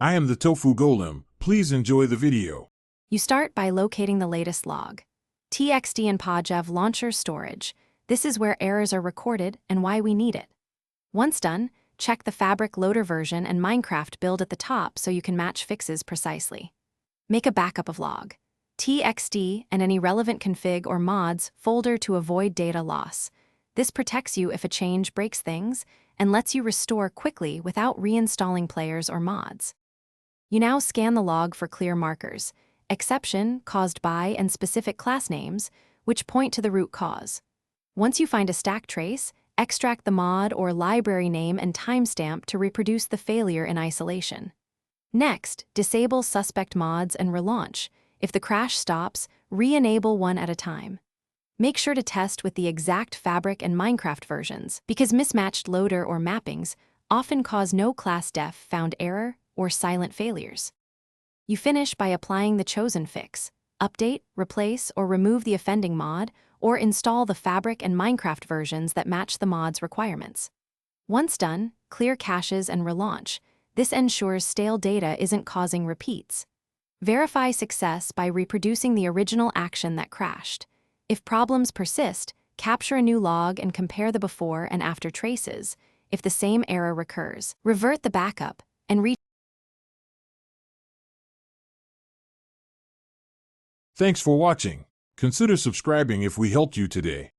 I am the Tofu Golem. Please enjoy the video. You start by locating the latest log. .txt and Pojavlauncher storage. This is where errors are recorded and why we need it. Once done, check the Fabric Loader version and Minecraft build at the top so you can match fixes precisely. Make a backup of log. .txt and any relevant config or mods folder to avoid data loss. This protects you if a change breaks things and lets you restore quickly without reinstalling players or mods. You now scan the log for clear markers, exception caused by and specific class names, which point to the root cause. Once you find a stack trace, extract the mod or library name and timestamp to reproduce the failure in isolation. Next, disable suspect mods and relaunch. If the crash stops, re-enable one at a time. Make sure to test with the exact Fabric and Minecraft versions, because mismatched loader or mappings often cause no class def found error or silent failures. You finish by applying the chosen fix. Update, replace, or remove the offending mod, or install the Fabric and Minecraft versions that match the mod's requirements. Once done, clear caches and relaunch. This ensures stale data isn't causing repeats. Verify success by reproducing the original action that crashed. If problems persist, capture a new log and compare the before and after traces. If the same error recurs, revert the backup and Thanks for watching. Consider subscribing if we helped you today.